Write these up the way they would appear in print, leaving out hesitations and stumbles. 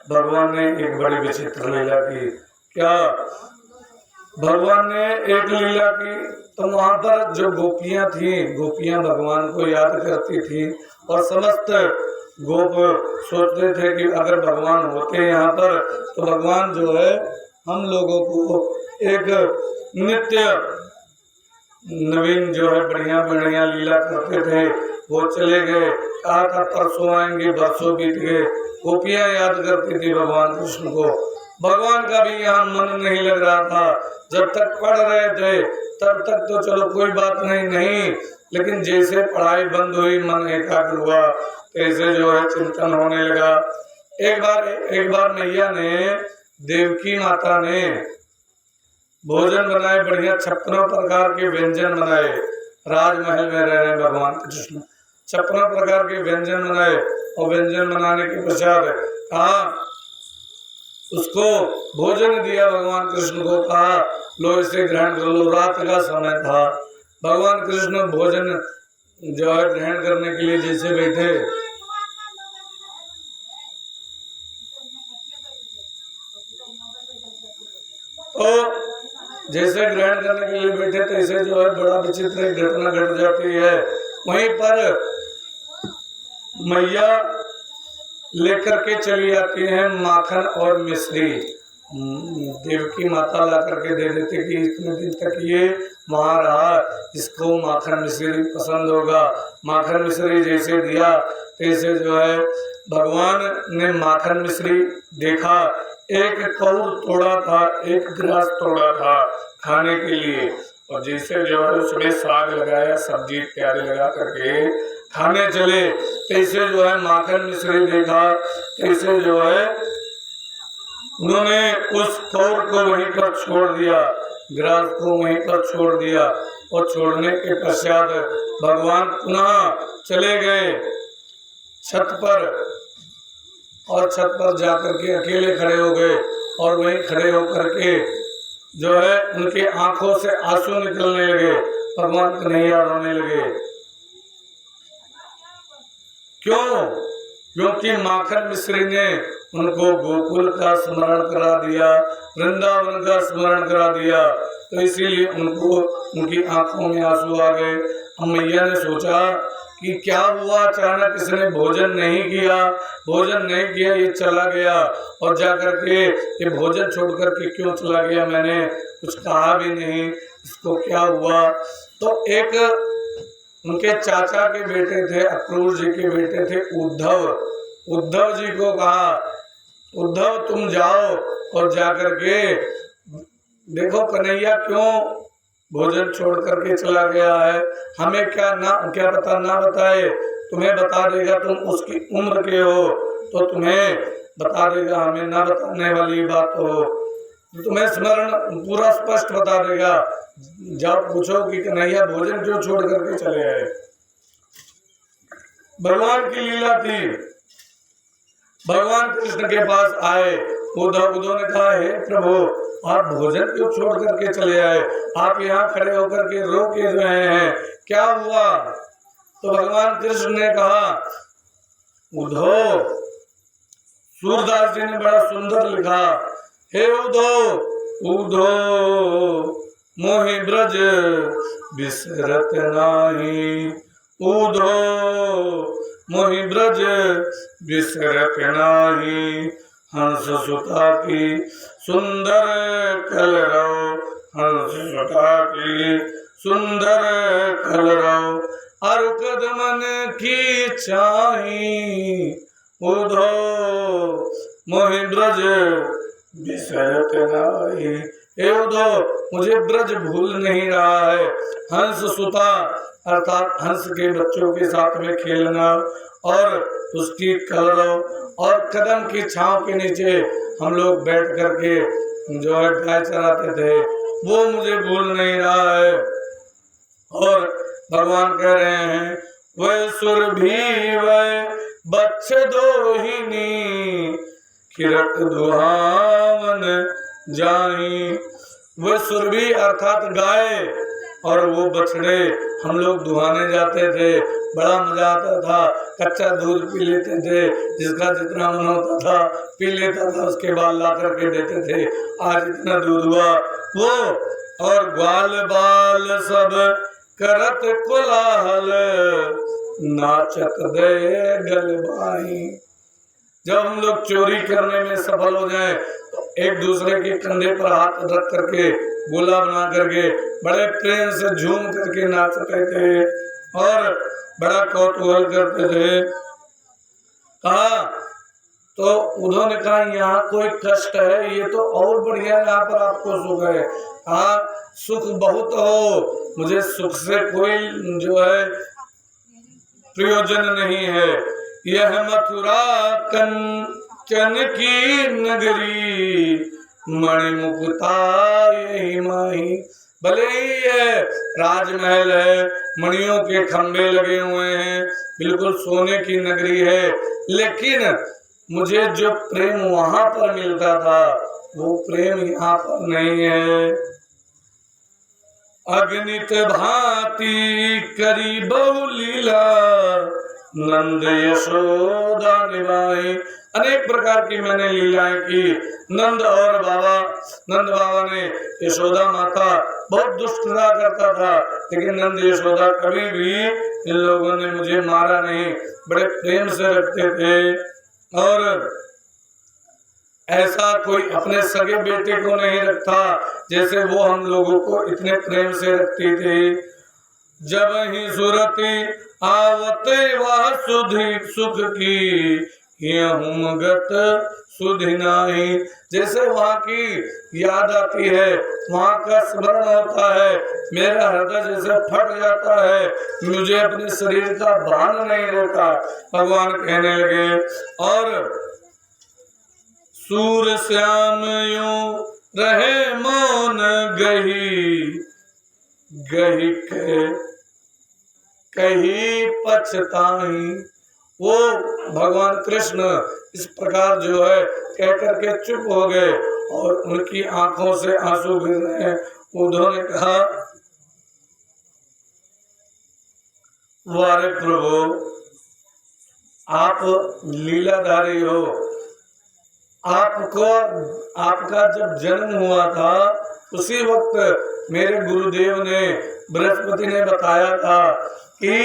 भगवान ने एक बड़ी विचित्र लीला की। क्या भगवान ने एक लीला की, तो वहां पर जो गोपियां थी, गोपियां भगवान को याद करती थी और समस्त गोप सोचते थे कि अगर भगवान होते यहाँ पर तो भगवान जो है हम लोगों को एक नित्य नवीन जो है बढ़िया बढ़िया लीला करते थे। वो चले गए, कहा था परसों आएंगे, बरसों बीत गए, गोपियां याद करती थी भगवान कृष्ण को। भगवान का भी यहाँ मन नहीं लग रहा था। जब तक पढ़ रहे थे तब तक तो चलो कोई बात नहीं, लेकिन जैसे पढ़ाई बंद हुई, मन एकाग्र हुआ, ऐसे जो है चिंतन होने लगा। एक बार मैया ने, देवकी माता ने भोजन बनाए, बढ़िया 56 प्रकार के व्यंजन बनाए। राजमहल में रह रहे भगवान कृष्ण, 56 प्रकार के व्यंजन बनाए और व्यंजन बनाने के पश्चात कहा, उसको भोजन दिया भगवान कृष्ण को, कहा लो इसे ग्रहण कर लो। रात का समय था, भगवान कृष्ण भोजन जो है ग्रहण करने के लिए जैसे बैठे, तो जैसे ग्रहण करने के लिए बैठे तैसे जो है बड़ा विचित्र घटना घट जाती है। वहीं पर मैया लेकर के चली आती है माखन और मिश्री। देवकी माता ला करके दे देते कि इतने दिन तक ये वहाँ रहा, इसको माखन मिश्री पसंद होगा। माखन मिश्री जैसे दिया तैसे जो है भगवान ने माखन मिश्री देखा, एक कौर तोड़ा था, एक गिलास तोड़ा था खाने के लिए, और जैसे जो है उसमें साग लगाया, सब्जी इत्यादि लगा करके खाने चले, तैसे जो है माखन मिश्री देखा, तैसे जो है उन्होंने उस कौर को वहीं पर छोड़ दिया, गिलास को वहीं पर छोड़ दिया, और छोड़ने के पश्चात भगवान पुनः चले गए छत पर, और छत पर जाकर के अकेले खड़े हो गए, और वहीं खड़े होकर के जो है उनकी आंखों से आंसू निकलने लगे, भगवान कन्हैया रोने लगे। क्यों? क्योंकि माखन मिश्री ने उनको गोकुल का स्मरण करा दिया, वृंदावन का स्मरण करा दिया, तो इसीलिए उनको उनकी आंखों में आंसू आ गए। अब मैया ने सोचा कि क्या हुआ, अचानक इसने भोजन नहीं किया, ये चला गया, और जाकर के ये भोजन छोड़ करके क्यों चला गया, मैंने कुछ कहा भी नहीं, इसको क्या हुआ। तो एक उनके चाचा के बेटे थे, अक्रूर जी के बेटे थे उद्धव जी को कहा, उद्धव तुम जाओ और जाकर के देखो कन्हैया क्यों भोजन छोड़ करके चला गया है, हमें क्या पता ना बताए, तुम्हें बता देगा, तुम उसकी उम्र के हो तो तुम्हें बता देगा, हमें ना बताने वाली बात हो तो तुम्हें स्मरण पूरा स्पष्ट बता देगा। जाओ पूछो कि कन्हैया भोजन क्यों छोड़ करके चले आए। भगवान की लीला थी, भगवान कृष्ण के पास आए, उद्धव ने कहा, हे प्रभु आप भोजन क्यों छोड़ करके चले आए, आप यहाँ खड़े होकर के रो के रहे हैं, क्या हुआ। तो भगवान कृष्ण ने कहा, उद्धव, सूरदास जी ने बड़ा सुंदर लिखा, हे उद्धव मोहि ब्रज बिसरत नाही, उद्धव मोहि ब्रज बिसरत नाही, हंस सुता की सुंदर कलरव, हंस सुता की सुंदर कलरव, अरु कदमन की चाही, उद्धव मोहि ब्रज बिसरत नाही। हे उद्धव, मुझे ब्रज भूल नहीं रहा है, हंस सुता अर्थात हंस के बच्चों के साथ में खेलना, और उसकी कलरव और कदम की छांव के नीचे हम लोग बैठ करके जो है गाय चराते थे, वो मुझे भूल नहीं रहा है। और भगवान कह रहे हैं, वह सुरभि वह बच्च दोहिनी, किरत दुहावन जानी। वह सुरभि अर्थात गाय और वो बछड़े हम लोग दुहाने जाते थे, बड़ा मजा आता था। कच्चा दूध पी लेते थे, जिसका जितना मन होता था पी लेता था, उसके बाद ला करके देते थे। आज इतना दूध हुआ वो, और ग्वाल बाल सब करत कोलाहल, नाचत दे गलबाई। जब हम लोग चोरी करने में सफल हो जाएं तो एक दूसरे के कंधे पर हाथ रख करके गोला बना करके बड़े प्रेम से झूम करके नाचते थे और बड़ा कौतूहल करते थे। कहा तो उन्होंने कहा यहाँ कोई कष्ट है, ये तो और बढ़िया, यहाँ पर आपको सुख है। कहा सुख बहुत हो, मुझे सुख से कोई जो है प्रयोजन नहीं है। यह मथुरा कंचन की नगरी, मणिमुकुता यही माही। भले ही है राजमहल है, मणियों के खंभे लगे हुए हैं, बिल्कुल सोने की नगरी है, लेकिन मुझे जो प्रेम वहां पर मिलता था वो प्रेम यहाँ पर नहीं है। अगणित भांति करी बहु लीला, नंद यशोदा निभाई। अनेक प्रकार की मैंने लीलाएं की। नंद बाबा ने यशोदा माता बहुत दुष्टता करता था, लेकिन नंद यशोदा कभी भी इन लोगों ने मुझे मारा नहीं, बड़े प्रेम से रखते थे। और ऐसा कोई अपने सगे बेटे को नहीं रखता जैसे वो हम लोगों को इतने प्रेम से रखती थी। जब ही सुरती आवते वह सुधि सुख की, गत सुधि नाही। जैसे वहाँ की याद आती है, वहाँ का स्मरण होता है, मेरा हृदय जैसे फट जाता है, मुझे अपने शरीर का भान नहीं रहता। भगवान कहने लगे और सूर श्याम यूं रहे मौन गही, गही के कही पछताई। वो भगवान कृष्ण इस प्रकार जो है कह करके चुप हो गए और उनकी आंखों से आंसू गिर रहे हैं। उन्होंने कहा वारे प्रभु, आप लीलाधारी हो, आपका जब जन्म हुआ था उसी वक्त मेरे गुरुदेव ने, बृहस्पति ने बताया था कि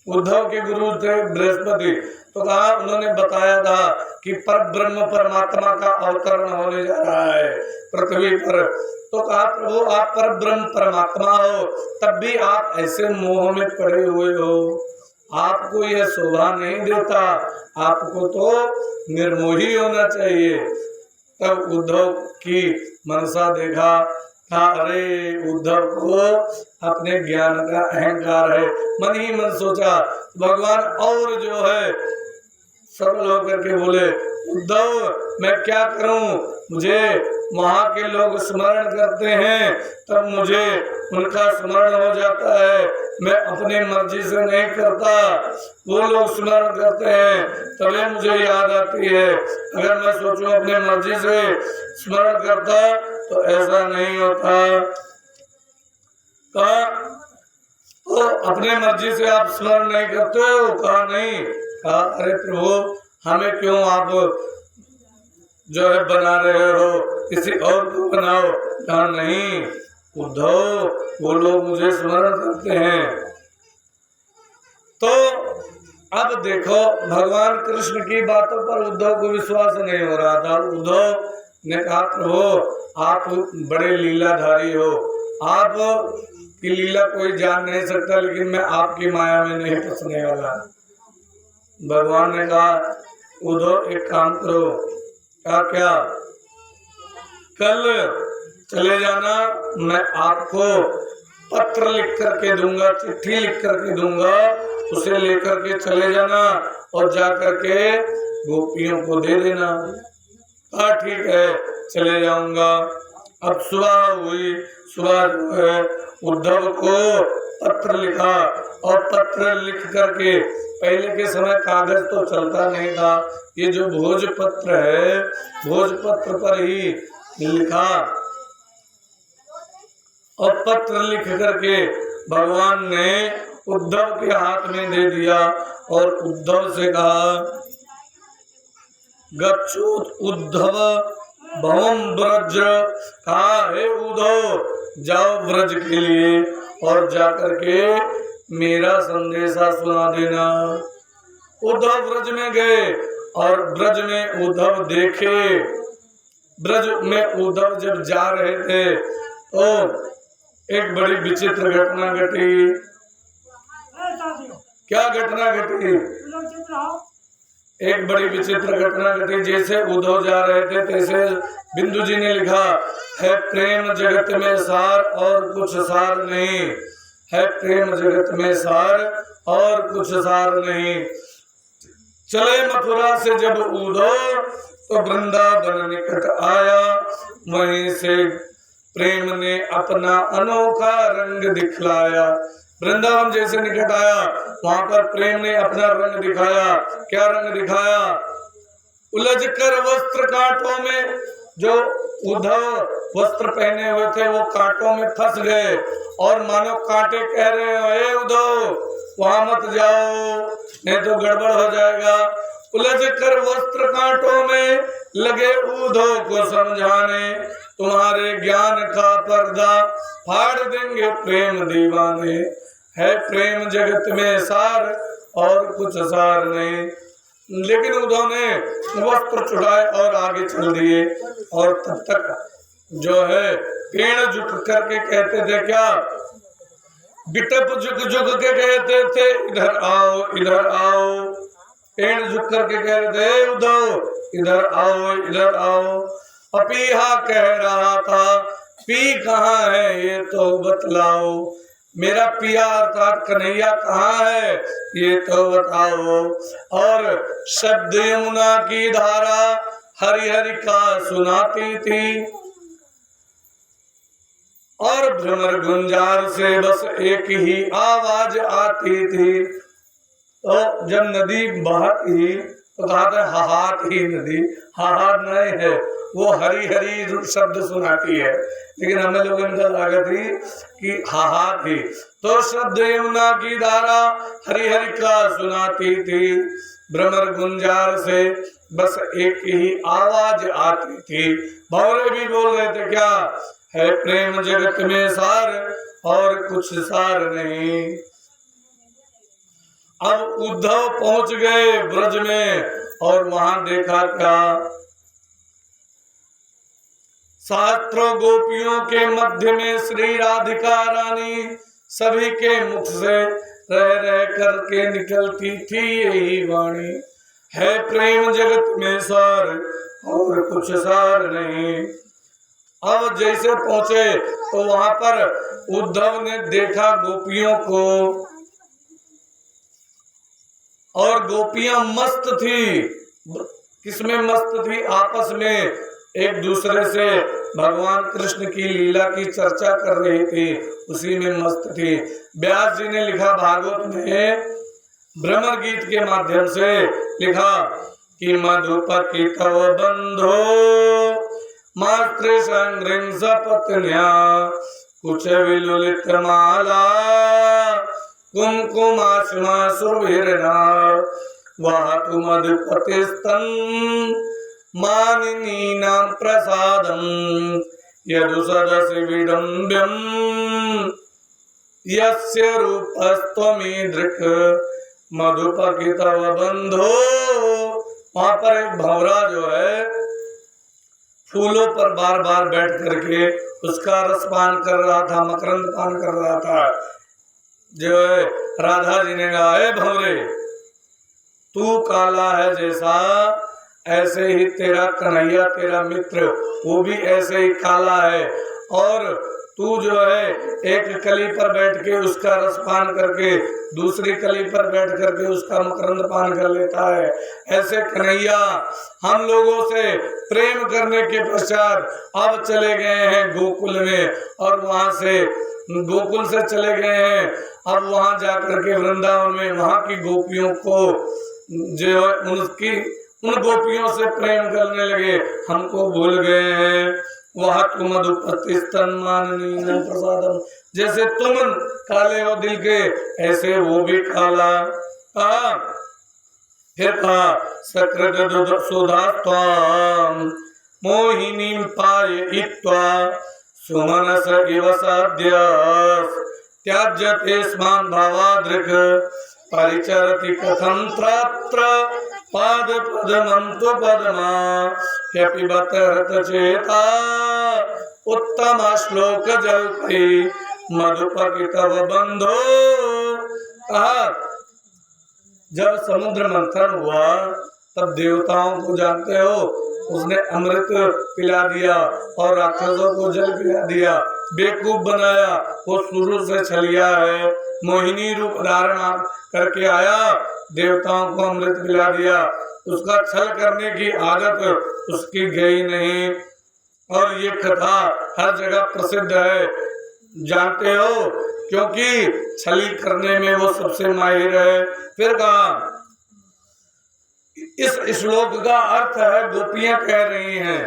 उद्धव के गुरु थे बृहस्पति, तो कहा उन्होंने बताया था कि पर ब्रह्म परमात्मा का अवतरण होने जा रहा है पृथ्वी पर। तो कहा प्रभु आप पर ब्रह्म परमात्मा हो, तब भी आप ऐसे मोह में पड़े हुए हो, आपको यह शोभा नहीं देता, आपको तो निर्मोही होना चाहिए। तब उद्धव की मनसा देखा था, अरे उद्धव को अपने ज्ञान का अहंकार है। मन ही मन सोचा, भगवान और जो है सरल होकर के बोले उद्धव मैं क्या करूं, मुझे वहाँ के लोग स्मरण करते हैं तब मुझे उनका स्मरण हो जाता है, मैं अपनी मर्जी से नहीं करता, वो लोग स्मरण करते हैं तभी मुझे याद आती है। अगर मैं सोचूं अपनी मर्जी से स्मरण करता तो ऐसा नहीं होता। तो अपने मर्जी से आप स्मरण नहीं करते हो? कहा नहीं। कहा अरे प्रभु हमें क्यों आप जो है बना रहे हो, किसी और को बनाओ। कहा नहीं उद्धव, वो लोग मुझे स्मरण करते हैं। तो अब देखो भगवान कृष्ण की बातों पर उद्धव को विश्वास नहीं हो रहा था। उद्धव ने कहा प्रभु आप बड़े लीलाधारी हो, आप की लीला कोई जान नहीं सकता, लेकिन मैं आपकी माया में नहीं फंसने वाला। भगवान ने कहा उद्धव एक काम करो। कहा क्या? कल चले जाना, मैं आपको पत्र लिख करके दूंगा, चिट्ठी लिख करके दूंगा, उसे लेकर के चले जाना और जा करके गोपियों को दे देना। हाँ ठीक है चले जाऊंगा। अब सुबह हुई, सुबह जो है उद्धव को पत्र लिखा और पत्र लिख करके, पहले के समय कागज तो चलता नहीं था, ये जो भोजपत्र है भोजपत्र पर ही लिखा और पत्र लिख करके भगवान ने उद्धव के हाथ में दे दिया और उद्धव से कहा, गच्छोत उद्धव भवम ब्रज, कहा हे उद्धव जाओ ब्रज के लिए और जाकर के मेरा संदेशा सुना देना। उद्धव ब्रज में गए और ब्रज में उद्धव देखे। ब्रज में उद्धव जब जा रहे थे तो एक बड़ी विचित्र घटना घटी। क्या घटना घटी? एक बड़ी विचित्र घटना घटी। जैसे उद्धव जा रहे थे तैसे बिंदु जी ने लिखा है, प्रेम जगत में सार और कुछ सार नहीं है, प्रेम जगत में सार और कुछ सार नहीं। चले मथुरा से जब उद्धव तो वृंदावन निकट आया, वहीं से प्रेम ने अपना अनोखा रंग दिखलाया। वृंदावन जैसे निकट आया वहां पर प्रेम ने अपना रंग दिखाया। क्या रंग दिखाया? उलझ कर वस्त्र कांटों में, जो उद्धव वस्त्र पहने हुए थे वो कांटों में फंस गए और मानो कांटे कह रहे हो, हे उद्धव वहां मत जाओ नहीं तो गड़बड़ हो जाएगा। उलझ कर वस्त्र कांटों में लगे उद्धव को समझाने, तुम्हारे ज्ञान का पर्दा फाड़ देंगे प्रेम दीवाने। है प्रेम जगत में सार और कुछ सार नहीं। लेकिन उद्धव ने वस्त्र चुड़ाए और आगे चल दिए। और तब तक जो है पेड़ झुक करके कहते थे, क्या बिटप झुक झुक के कहते थे, इधर आओ इधर आओ। पेड़ झुक करके कह रहे थे, उद्धव इधर आओ इधर आओ। पपीहा कह रहा था, पी कहाँ है ये तो बतलाओ, मेरा पिया अर्थात कन्हैया कहाँ है ये तो बताओ। और शब्द यमुना की धारा हरि हरि का सुनाती थी और भ्रमर गुंजार से बस एक ही आवाज आती थी। तो जब नदी बहती तो कहा था हाहात ही नदी, हाहात नहीं है, वो हरी हरी शब्द सुनाती है। लेकिन हमें लोगों का लागत थी कि हाहात ही। तो शब्द यमुना की धारा हरि हरि का सुनाती थी, भ्रमर गुंजार से बस एक ही आवाज आती थी। भौरे भी बोल रहे थे, क्या है प्रेम जगत में सार और कुछ सार नहीं। अब उद्धव पहुंच गए ब्रज में और वहां देखा क्या, शास्त्रों गोपियों के मध्य में श्री राधिका रानी सभी के मुख से रह रह करके निकलती थी यही वाणी, है प्रेम जगत में सार और कुछ सार नहीं। अब जैसे पहुंचे तो वहां पर उद्धव ने देखा गोपियों को और गोपियां मस्त थी। किसमें मस्त थी? आपस में एक दूसरे से भगवान कृष्ण की लीला की चर्चा कर रही थी, उसी में मस्त थी। व्यास जी ने लिखा भागवत में भ्रमर गीत के माध्यम से लिखा कि मधुपति तव बंधो मातृ संग्रिं सपत्न्या कुछ विलुलित माला कुमकुमाश्मा सुरभिर्ना वाहतु मधुपतिस्तन मानिनीनां प्रसादं यदु सदसि विडम्ब्यं यस्य रूपस्त्वमीदृक् मधुपति तव बंधो। वहां पर एक भंवरा जो है फूलों पर बार बार बैठ करके उसका रस पान कर रहा था, मकरंद पान कर रहा था। जो है राधा जी ने कहा, हे भंवरे तू काला है जैसा, ऐसे ही तेरा कन्हैया तेरा मित्र वो भी ऐसे ही काला है, और तू जो है एक कली पर बैठ के उसका रस पान करके दूसरी कली पर बैठ करके उसका मकरंद पान कर लेता है। ऐसे कन्हैया हम लोगों से प्रेम करने के पश्चात अब चले गए हैं गोकुल में, और वहां से गोकुल से चले गए हैं अब वहां जाकर के वृंदावन में वहां की गोपियों को जो उन गोपियों से प्रेम करने लगे, हमको भूल गए हैं। वह तुम मधुपतिस्तन्माननीय प्रसादम, जैसे तुम काले हो दिल के ऐसे वो भी काला। फिर कहा सकृत सुधास्त्वाम मोहिनी पाययित्वा सुमनस इव साध्यस त्याज्यते स्मान भावादृक् परिचरति कथं त्रात्र पाद पद्मं तु पद्मा ह्यपिबत रतचेता उत्तम श्लोक जल्पै मधुपकितव बंधो। जब समुद्र मंथन हुआ तब देवताओं को जानते हो उसने अमृत पिला दिया और राक्षसों को जल पिला दिया, बेवकूफ बनाया। वो शुरू से छलिया है, मोहिनी रूप धारण करके आया, देवताओं को अमृत पिला दिया। उसका छल करने की आदत उसकी गई नहीं। और ये कथा हर जगह प्रसिद्ध है, जानते हो, क्योंकि छली करने में वो सबसे माहिर है। फिर कहा इस श्लोक का अर्थ है, गोपियां कह रही हैं,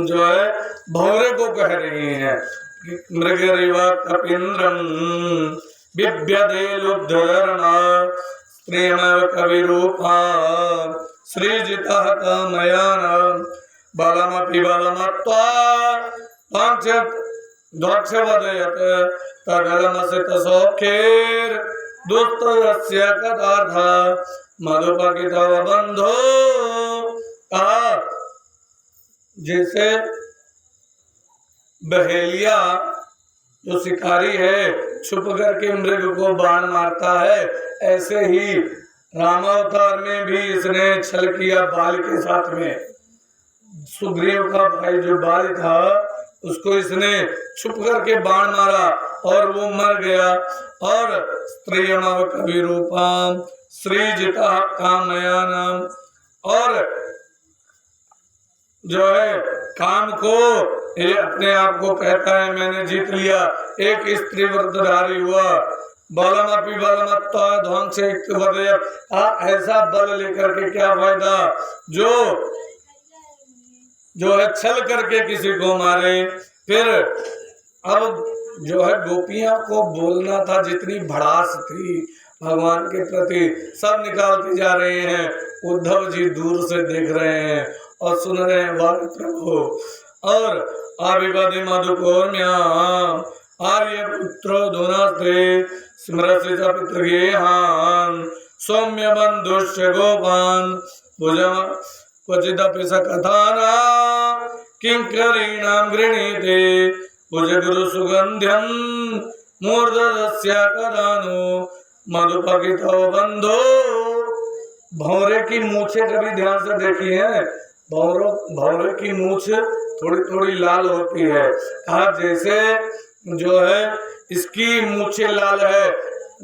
जो है भौरे को कह रही हैं, मृगरिव कपीन्द्रम बिभ्यदे लुब्धधर्मा प्रेम कवि रूपा सृजितः कामयान बलमपि बलमत्वा द्वाक्षवदयत् तदलमसित सौख्यैर् दुस्तरस्य कदार्था मधुपकितव बंधो। जैसे बहेलिया जो शिकारी है छुप करके मृग को बाण मारता है, ऐसे ही रामावतार में भी इसने छल किया बाल के साथ में। सुग्रीव का भाई जो बाल था उसको इसने छुप करके बाण मारा और वो मर गया। और स्त्रियमव कवि रूपाम सृजिता कामयानम, और जो है काम को ये अपने आप को कहता है मैंने जीत लिया, एक स्त्री व्रतधारी हुआ। बलमपि बलमत्वा ध्वंस ऐसा बल लेकर के क्या फायदा जो है छल करके किसी को मारे। फिर अब जो है गोपियां को बोलना था, जितनी भड़ास थी भगवान के प्रति सब निकालती जा रहे हैं। उद्धव जी दूर से देख रहे हैं और सुन रहे हैं वारे प्रभु। और आविवदि मधुकौर्म्याम आर्य पुत्रो धुनास्ते स्मरसि च पितृगेहान सौम्य बंधुश्च गोपान भुजम क्वचिदपि सकथाना किंकरीणां गृणीते भुज गुरु सुगंध्यम मूर्धस्य कदानु मधुपकितो बंधो। भौरे की मूछे कभी ध्यान से देखी है? भौरे की मूछ थोड़ी थोड़ी लाल होती है। कहा जैसे जो है इसकी मूछे लाल है,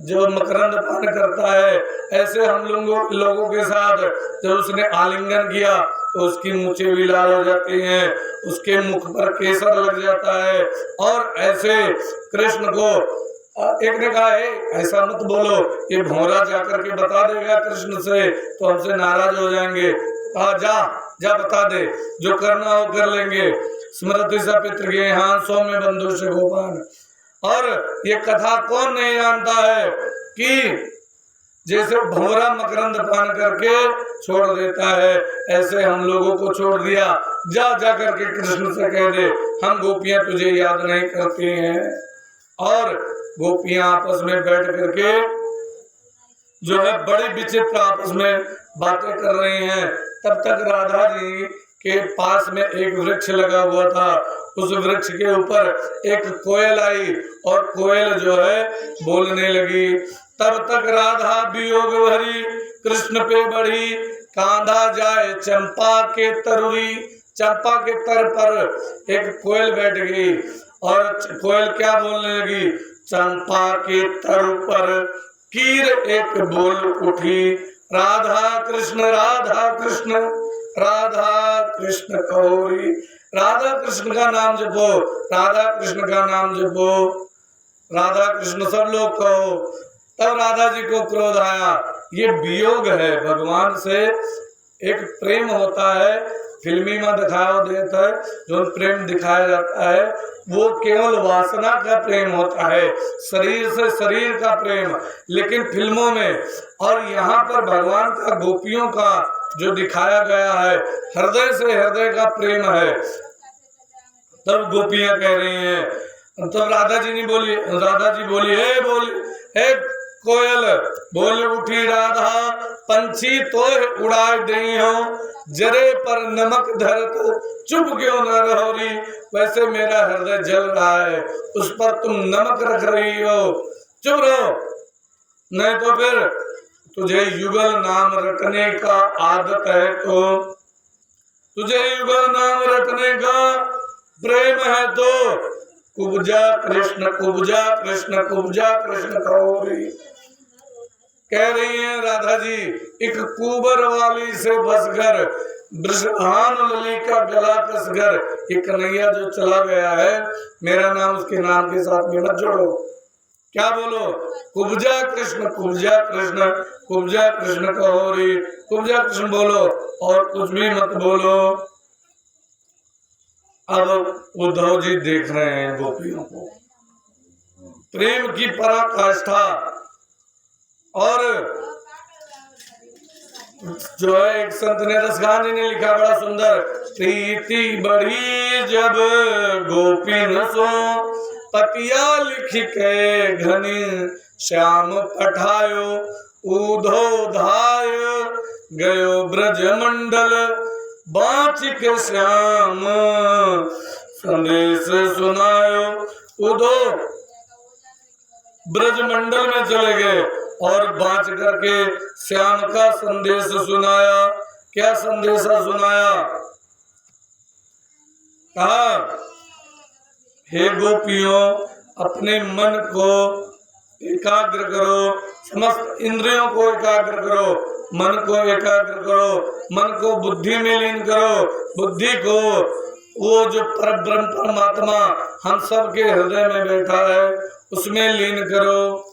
जो मकरंद पान करता है, ऐसे हम लोगों के साथ जब उसने आलिंगन किया तो उसकी मूछें भी लाल हो जाती हैं, उसके मुख पर केसर लग जाता है। और ऐसे कृष्ण को एक ने कहा है ऐसा मत बोलो, ये भौरा जाकर के बता देगा कृष्ण से तो हमसे नाराज हो जाएंगे। कहा जा बता दे, जो करना हो कर लेंगे। स्मृति सा पितृगेहान सौम्य बंधु से गोपान। और ये कथा कौन नहीं जानता है कि जैसे भौरा मकरंद पान करके छोड़ देता है, ऐसे हम लोगों को छोड़ दिया। जा करके कृष्ण से कह दे हम गोपियां तुझे याद नहीं करती हैं। और गोपियां आपस में बैठ करके जो है बड़ी विचित्र आपस में बातें कर रही हैं। तब तक राधा जी के पास में एक वृक्ष लगा हुआ था, उस वृक्ष के ऊपर एक कोयल आई और कोयल जो है बोलने लगी। तब तक राधा वियोग भरी कृष्ण पे बढ़ी, कांधा जाए चंपा के तरुरी। चंपा के तर पर एक कोयल बैठ गई और कोयल क्या बोलने लगी, चंपा के तर पर कीर एक बोल उठी, राधा कृष्ण राधा कृष्ण राधा कृष्ण कौरी। राधा कृष्ण का नाम जपो, राधा कृष्ण का नाम जपो, राधा कृष्ण सब लोग कहो। तब राधा जी को क्रोध आया, ये वियोग है भगवान से, एक प्रेम होता है, फिल्मी में दिखाया देता है, जो प्रेम दिखाया जाता है वो केवल वासना का प्रेम होता है, शरीर से शरीर का प्रेम। लेकिन फिल्मों में और यहाँ पर भगवान का गोपियों का जो दिखाया गया है हृदय से हृदय का प्रेम है। तब गोपियां कह रही हैं, तब राधा जी नहीं बोली, राधा जी बोली हे कोयल बोल उठी राधा, पंछी तो उड़ा गई हो, जरे पर नमक धर तो चुप क्यों न रहोरी। वैसे मेरा हृदय जल रहा है, उस पर तुम नमक रख रही हो, चुप रहो, नहीं तो फिर तुझे युगल नाम रखने का आदत है तो, तुझे युगल नाम रखने का प्रेम है तो कुब्जा कृष्ण कुब्जा कृष्ण कुब्जा कृष्ण कहोरी। कह रही हैं राधा जी, एक कुबर वाली से बसकर ब्रजहान लली का गला कसकर, ये कन्हैया जो चला गया है मेरा नाम उसके नाम के साथ में मत जोड़ो। क्या बोलो, कुब्जा कृष्ण कुब्जा कृष्ण कुब्जा कृष्ण कहोरी, कुब्जा कृष्ण बोलो और कुछ भी मत बोलो। अब उद्धव जी देख रहे हैं गोपियों को, प्रेम की पराकाष्ठा। और जो है एक संत ने रसगान जी ने लिखा बड़ा सुंदर, प्रीति बढ़ी जब गोपीन सो, पतिया लिख के घनी श्याम पठायो, उधो धाय गयो ब्रज मंडल, बाँच के श्याम संदेश सुनायो। उधो ब्रज मंडल में चले गए और बाँच करके श्याम का संदेश सुनाया। क्या संदेशा सुनाया? कहा, हे गोपियों अपने मन को एकाग्र करो, समस्त इंद्रियों को एकाग्र करो, मन को एकाग्र करो, मन को बुद्धि में लीन करो, बुद्धि को वो जो परब्रह्म परमात्मा हम सब के हृदय में बैठा है उसमें लीन करो।